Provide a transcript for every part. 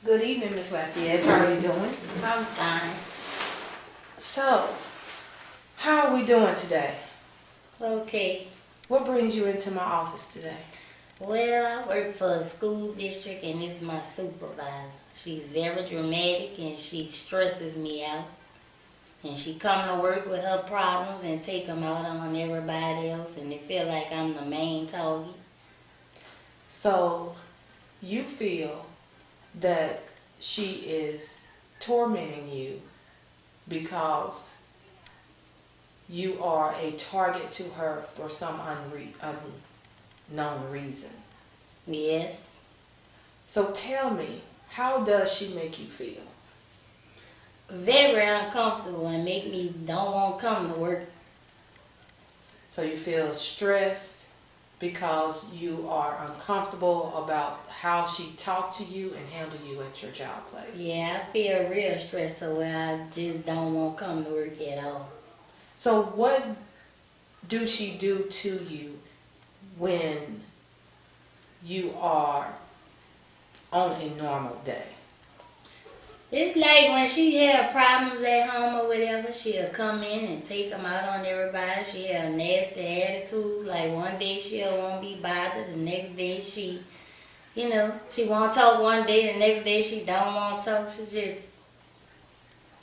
Good evening, Miss Lafayette. How are you doing? I'm fine. So, how are we doing today? Okay. What brings you into my office today? Well, I work for a school district and this is my supervisor. She's very dramatic and she stresses me out. And she come to work with her problems and take them out on everybody else and they feel like I'm the main target. So, you feel that she is tormenting you because you are a target to her for some unknown reason. Yes. So tell me, how does she make you feel? Very uncomfortable and make me don't want to come to work. So you feel stressed because you are uncomfortable about how she talked to you and handled you at your job place. Yeah, I feel real stressed to where I just don't want to come to work at all. So what do she do to you when you are on a normal day? It's like when she have problems at home or whatever, she'll come in and take them out on everybody. She have nasty attitudes. Like one day she'll won't be bothered, the next day she won't talk one day, the next day she don't want to talk. She just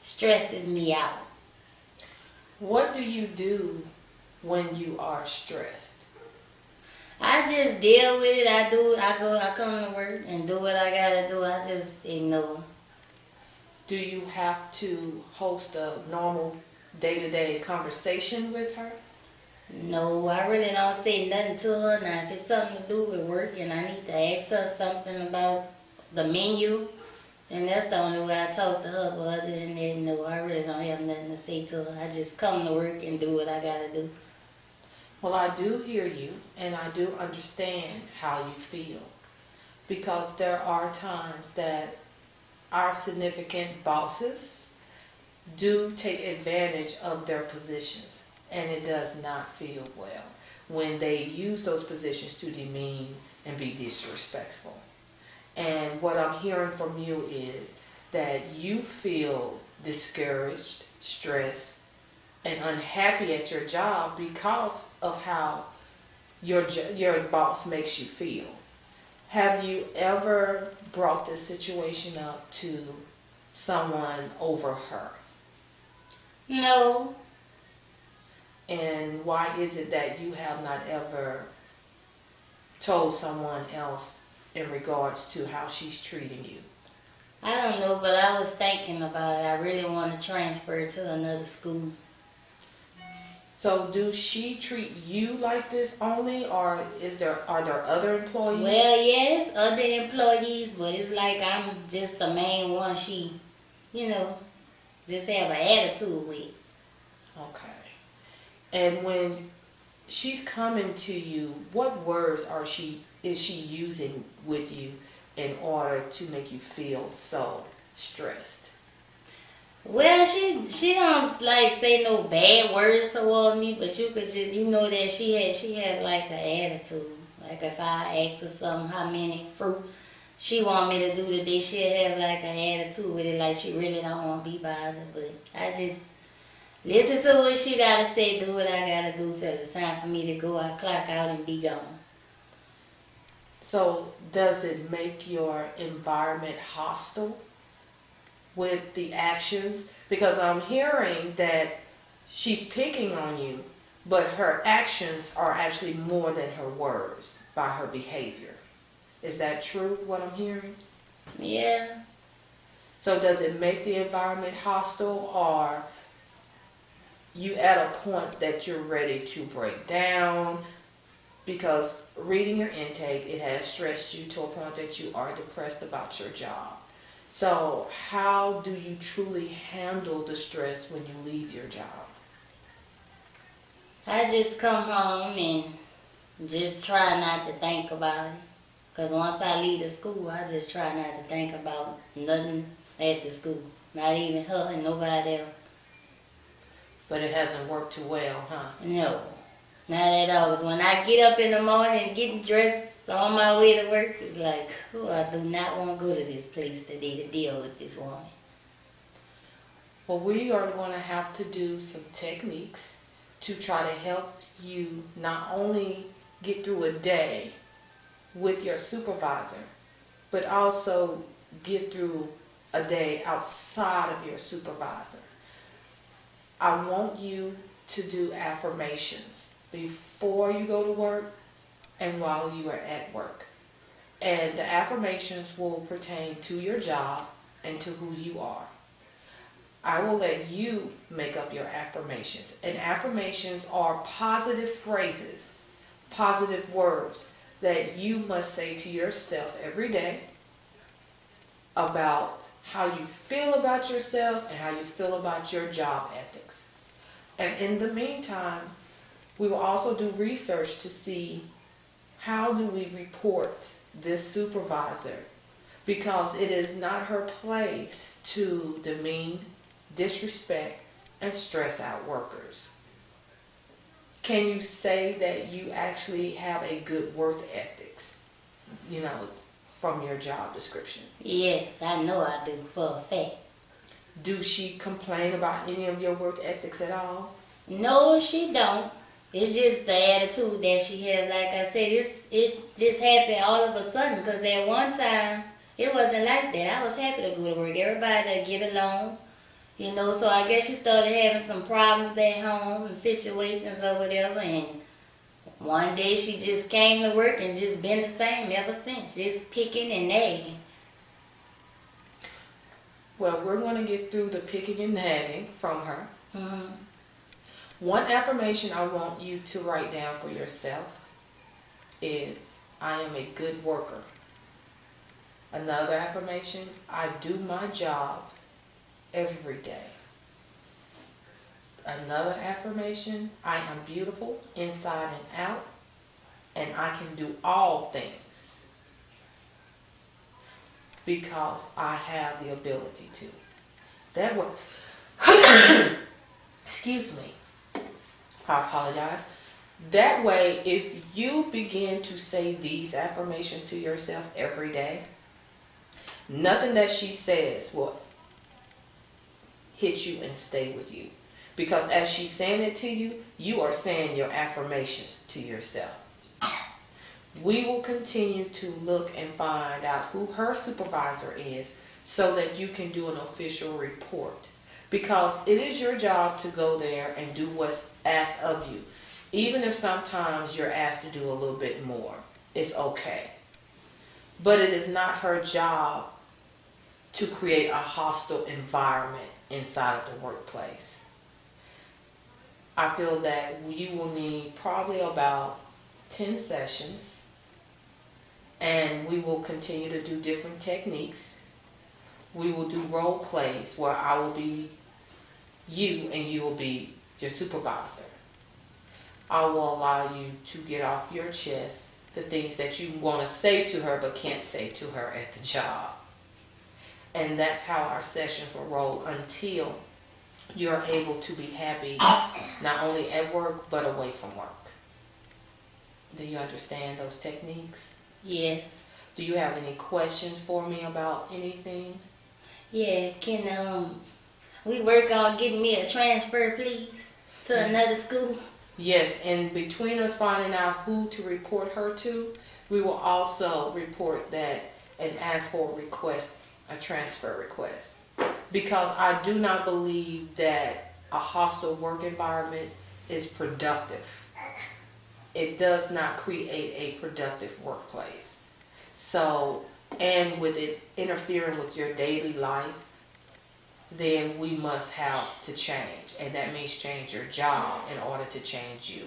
stresses me out. What do you do when you are stressed? I just deal with it. I come to work and do what I gotta do. I just ignore. Do you have to host a normal day-to-day conversation with her? No, I really don't say nothing to her. Now, if it's something to do with work and I need to ask her something about the menu, then that's the only way I talk to her. But other than that, no, I really don't have nothing to say to her. I just come to work and do what I gotta do. Well, I do hear you, and I do understand how you feel. Because there are times that our significant bosses do take advantage of their positions, and it does not feel well when they use those positions to demean and be disrespectful. And what I'm hearing from you is that you feel discouraged, stressed, and unhappy at your job because of how your boss makes you feel. Have you ever brought this situation up to someone over her? No. And why is it that you have not ever told someone else in regards to how she's treating you? I don't know, but I was thinking about it. I really want to transfer to another school. So do she treat you like this only, or are there other employees? Well, yes, other employees, but it's like I'm just the main one she, just have an attitude with. Okay. And when she's coming to you, what words is she using with you in order to make you feel so stressed? Well, she don't like say no bad words toward me, but you could just that she had like an attitude. Like if I ask her something, how many fruit she want me to do today, she'll have like an attitude with it, like she really don't want to be bothered. But I just listen to what she gotta say, do what I gotta do till it's time for me to go. I clock out and be gone. So does it make your environment hostile with the actions? Because I'm hearing that she's picking on you, but her actions are actually more than her words by her behavior. Is that true, what I'm hearing? Yeah. So does it make the environment hostile, or you at a point that you're ready to break down? Because reading your intake, it has stressed you to a point that you are depressed about your job. So how do you truly handle the stress when you leave your job? I just come home and just try not to think about it. Because once I leave the school, I just try not to think about nothing at the school. Not even her and nobody else. But it hasn't worked too well, huh? No, not at all. 'Cause when I get up in the morning and get dressed So on my way to work, it's like, oh, I do not want to go to this place today to deal with this woman. Well, we are going to have to do some techniques to try to help you not only get through a day with your supervisor, but also get through a day outside of your supervisor. I want you to do affirmations before you go to work and while you are at work. And the affirmations will pertain to your job and to who you are. I will let you make up your affirmations. And affirmations are positive phrases, positive words that you must say to yourself every day about how you feel about yourself and how you feel about your job ethics. And in the meantime, we will also do research to see how do we report this supervisor, because it is not her place to demean, disrespect, and stress out workers. Can you say that you actually have a good work ethics, from your job description? Yes, I know I do for a fact. Do she complain about any of your work ethics at all? No, she don't. It's just the attitude that she has. Like I said, it just happened all of a sudden. Because at one time, it wasn't like that. I was happy to go to work. Everybody would get along. So I guess you started having some problems at home and situations or whatever. And one day she just came to work and just been the same ever since. Just picking and nagging. Well, we're going to get through the picking and nagging from her. Mm-hmm. One affirmation I want you to write down for yourself is, I am a good worker. Another affirmation, I do my job every day. Another affirmation, I am beautiful inside and out, and I can do all things because I have the ability to. That way, excuse me, I apologize. That way, if you begin to say these affirmations to yourself every day, nothing that she says will hit you and stay with you. Because as she's saying it to you, you are saying your affirmations to yourself. We will continue to look and find out who her supervisor is so that you can do an official report. Because it is your job to go there and do what's asked of you. Even if sometimes you're asked to do a little bit more, it's okay. But it is not her job to create a hostile environment inside of the workplace. I feel that you will need probably about 10 sessions, and we will continue to do different techniques. We will do role plays where I will be you and you will be your supervisor. I will allow you to get off your chest the things that you want to say to her but can't say to her at the job. And that's how our sessions will roll until you're able to be happy not only at work but away from work. Do you understand those techniques? Yes. Do you have any questions for me about anything? Yeah, can we work on getting me a transfer, please, to another school? Yes, and between us finding out who to report her to, we will also report that and ask for a transfer request. Because I do not believe that a hostile work environment is productive. It does not create a productive workplace. So, and with it interfering with your daily life, then we must have to change. And that means change your job in order to change you.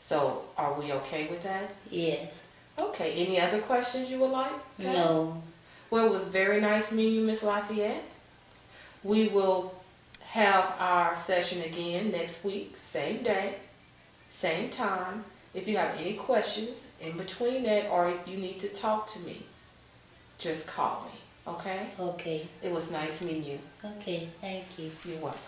So, are we okay with that? Yes. Okay, any other questions you would like to ask? No. Well, it was very nice meeting you, Miss Lafayette. We will have our session again next week, same day, same time. If you have any questions in between that, or if you need to talk to me, just call me, okay? Okay. It was nice meeting you. Okay, thank you. You're welcome.